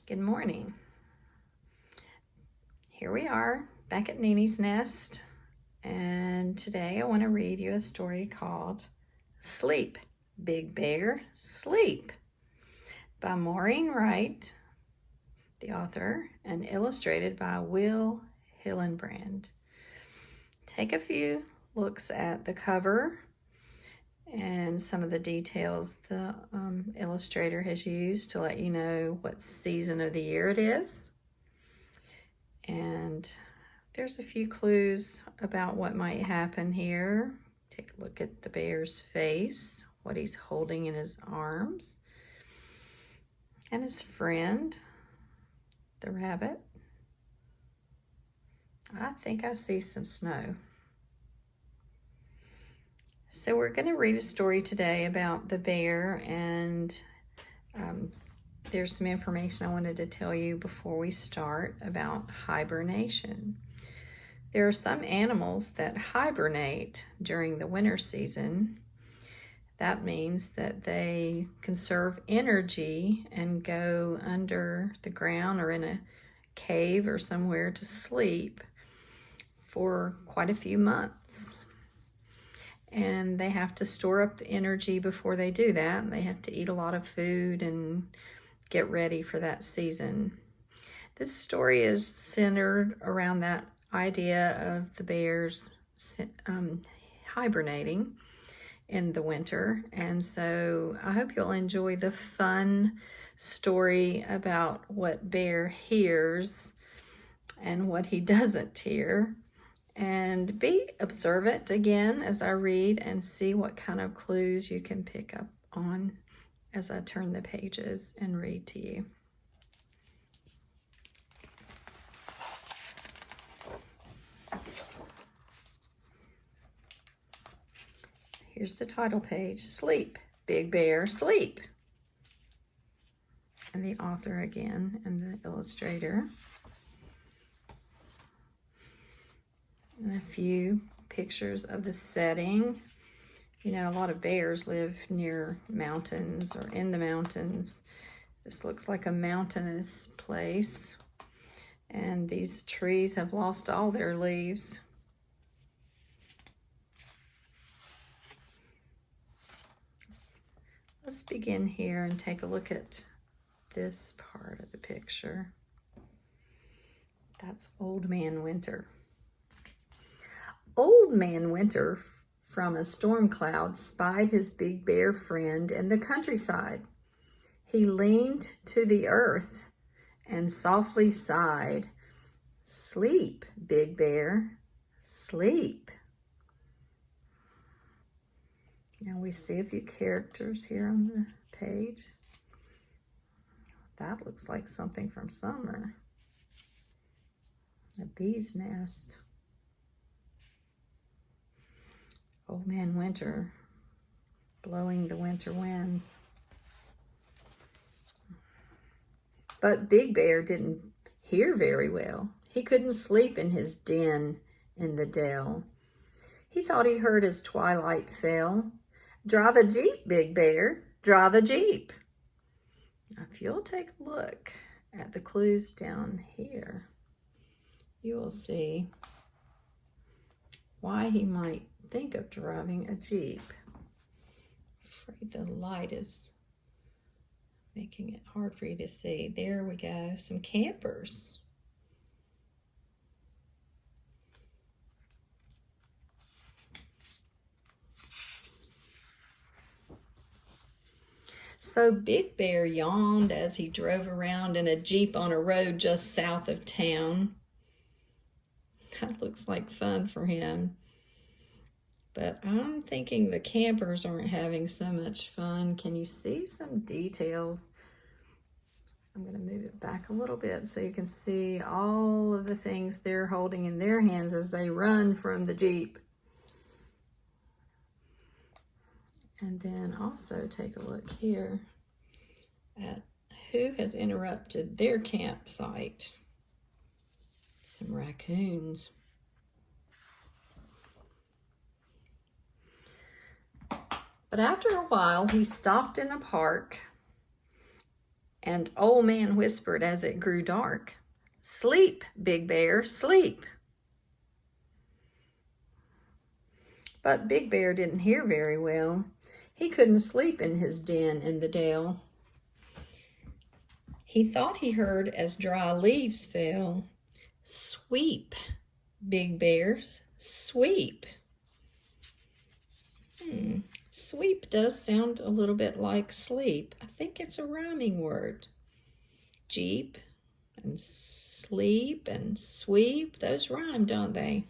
Good morning. Here we are back at Nini's Nest, and today I want to read you a story called Sleep, Big Bear, Sleep by Maureen Wright, the author, and illustrated by Will Hillenbrand. Take a few looks at the cover and some of the details the illustrator has used to let you know what season of the year it is. And there's a few clues about what might happen here. Take a look at the bear's face, what he's holding in his arms, and his friend, the rabbit. I think I see some snow. So we're going to read a story today about the bear, and there's some information I wanted to tell you before we start about hibernation. There are some animals that hibernate during the winter season. That means that they conserve energy and go under the ground or in a cave or somewhere to sleep for quite a few months. And they have to store up energy before they do that, and they have to eat a lot of food and get ready for that season. This story is centered around that idea of the bears hibernating in the winter. And so I hope you'll enjoy the fun story about what Bear hears and what he doesn't hear. And be observant again as I read and see what kind of clues you can pick up on as I turn the pages and read to you. Here's the title page, Sleep, Big Bear, Sleep. And the author again and the illustrator. And a few pictures of the setting. You know, a lot of bears live near mountains or in the mountains. This looks like a mountainous place. And these trees have lost all their leaves. Let's begin here and take a look at this part of the picture. That's Old Man Winter. Old Man Winter from a storm cloud spied his big bear friend in the countryside. He leaned to the earth and softly sighed, "Sleep, Big Bear, sleep." Now we see a few characters here on the page. That looks like something from summer. A bee's nest. Old Man Winter blowing the winter winds. But Big Bear didn't hear very well. He couldn't sleep in his den in the dell. He thought he heard as twilight fell, "Drive a Jeep, Big Bear, drive a Jeep." Now, if you'll take a look at the clues down here, you will see why he might think of driving a Jeep. I'm afraid the light is making it hard for you to see. There we go, some campers. So Big Bear yawned as he drove around in a Jeep on a road just south of town. That looks like fun for him. But I'm thinking the campers aren't having so much fun. Can you see some details? I'm going to move it back a little bit so you can see all of the things they're holding in their hands as they run from the Jeep. And then also take a look here at who has interrupted their campsite. Some raccoons. But after a while, he stopped in a park And Old Man whispered as it grew dark, "Sleep, Big Bear, sleep." But Big Bear didn't hear very well. He couldn't sleep in his den in the dale. He thought he heard as dry leaves fell, "Sweep, Big Bear, sweep." Sweep does sound a little bit like sleep. I think it's a rhyming word. Jeep and sleep and sweep, those rhyme, don't they?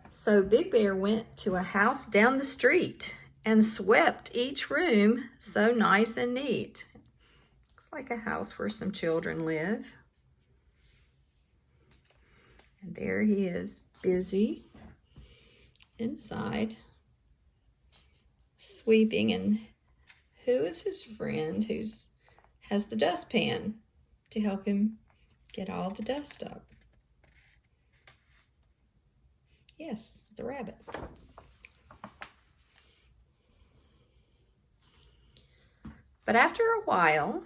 So Big Bear went to a house down the street and swept each room so nice and neat. Looks like a house where some children live. And there he is, busy inside, sweeping. And who is his friend who has the dustpan to help him get all the dust up? Yes, the rabbit. But after a while,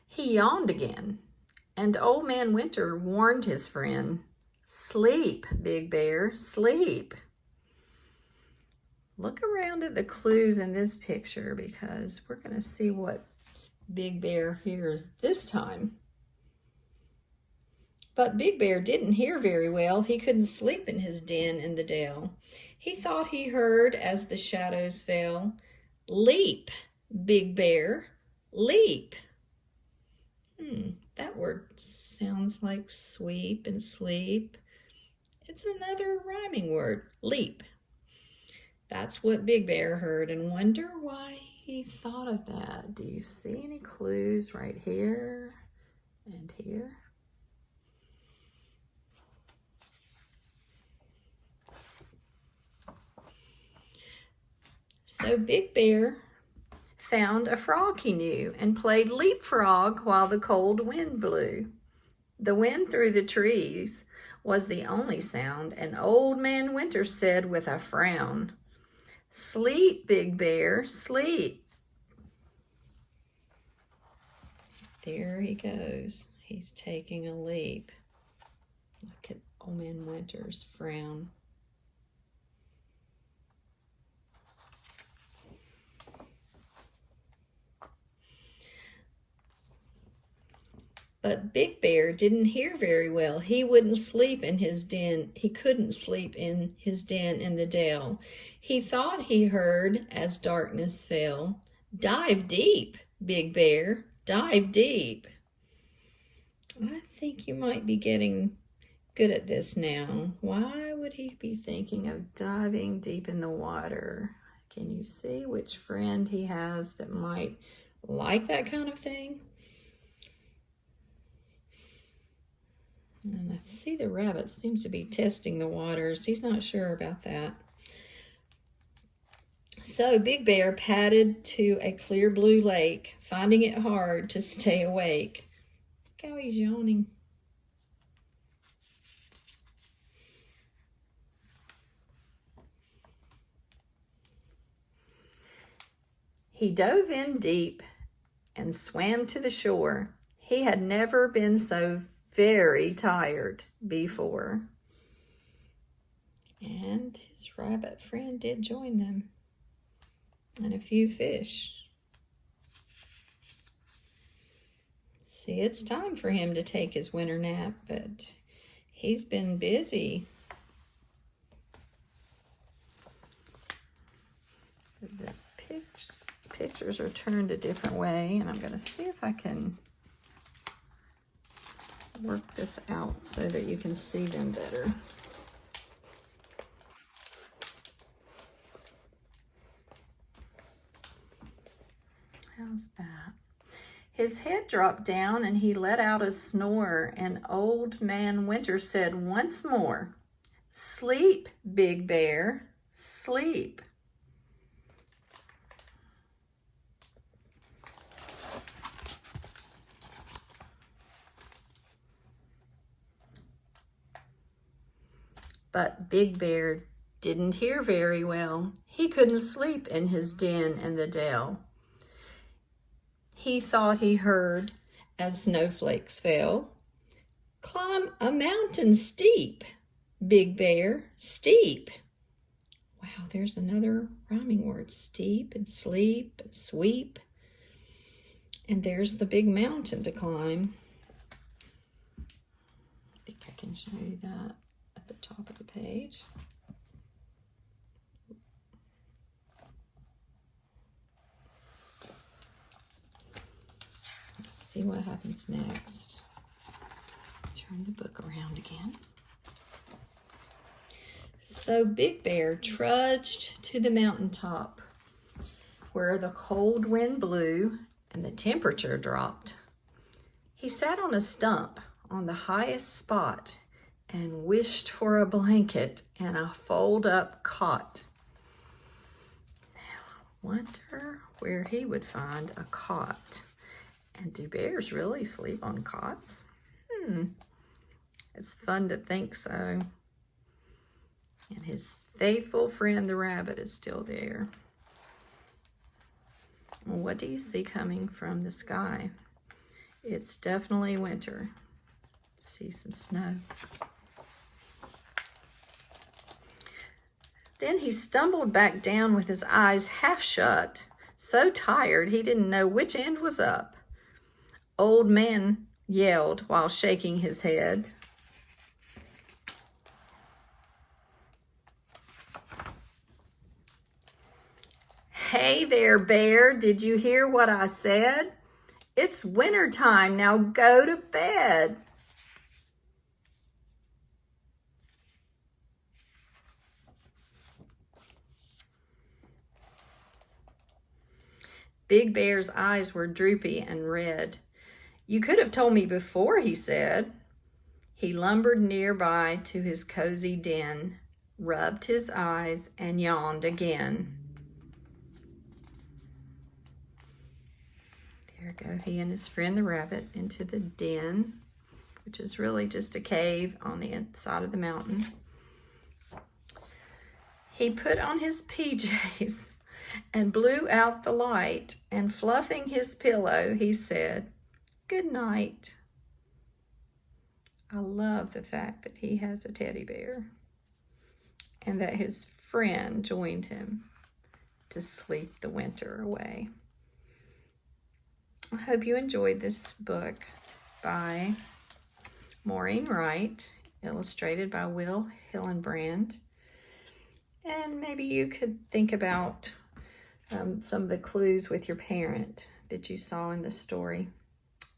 he yawned again, and Old Man Winter warned his friend, "Sleep, Big Bear, sleep." Look around at the clues in this picture because we're going to see what Big Bear hears this time. But Big Bear didn't hear very well. He couldn't sleep in his den in the dale. He thought he heard, as the shadows fell, "Leap, Big Bear, leap." That word sounds like sweep and sleep. It's another rhyming word, leap. That's what Big Bear heard, and wonder why he thought of that. Do you see any clues right here and here? So Big Bear found a frog he knew and played leapfrog while the cold wind blew. The wind through the trees was the only sound, and Old Man Winter said with a frown, "Sleep, Big Bear, sleep." There he goes. He's taking a leap. Look at Old Man Winter's frown. But Big Bear didn't hear very well. He wouldn't sleep in his den. He couldn't sleep in his den in the dale. He thought he heard, as darkness fell, "Dive deep, Big Bear, dive deep." I think you might be getting good at this now. Why would he be thinking of diving deep in the water? Can you see which friend he has that might like that kind of thing? And I see the rabbit seems to be testing the waters. He's not sure about that. So Big Bear padded to a clear blue lake, finding it hard to stay awake. Look how he's yawning. He dove in deep and swam to the shore. He had never been so very tired before. And his rabbit friend did join them, and a few fish. See, it's time for him to take his winter nap, but he's been busy. The pictures are turned a different way, and I'm going to see if I can work this out so that you can see them better. How's that? His head dropped down and he let out a snore, and Old Man Winter said once more, "Sleep, Big Bear, sleep." But Big Bear didn't hear very well. He couldn't sleep in his den in the dell. He thought he heard, as snowflakes fell, climb a mountain steep, Big Bear, steep. Wow, there's another rhyming word, steep and sleep and sweep. And there's the big mountain to climb. I think I can show you that at the top of the page. Let's see what happens next. Turn the book around again. So Big Bear trudged to the mountaintop where the cold wind blew and the temperature dropped. He sat on a stump on the highest spot and wished for a blanket and a fold-up cot. Now, I wonder where he would find a cot. And do bears really sleep on cots? It's fun to think so. And his faithful friend, the rabbit, is still there. Well, what do you see coming from the sky? It's definitely winter. See some snow. Then he stumbled back down with his eyes half shut, so tired he didn't know which end was up. Old Man yelled while shaking his head. Hey there, Bear, did you hear what I said? It's winter time, now go to bed. Big Bear's eyes were droopy and red. You could have told me before, he said. He lumbered nearby to his cozy den, rubbed his eyes, and yawned again. There go he and his friend the rabbit into the den, which is really just a cave on the inside of the mountain. He put on his PJs and blew out the light, and fluffing his pillow, he said, "Good night." I love the fact that he has a teddy bear and that his friend joined him to sleep the winter away. I hope you enjoyed this book by Maureen Wright, illustrated by Will Hillenbrand. And maybe you could think about some of the clues with your parent that you saw in the story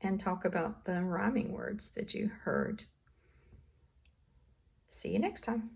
and talk about the rhyming words that you heard. See you next time.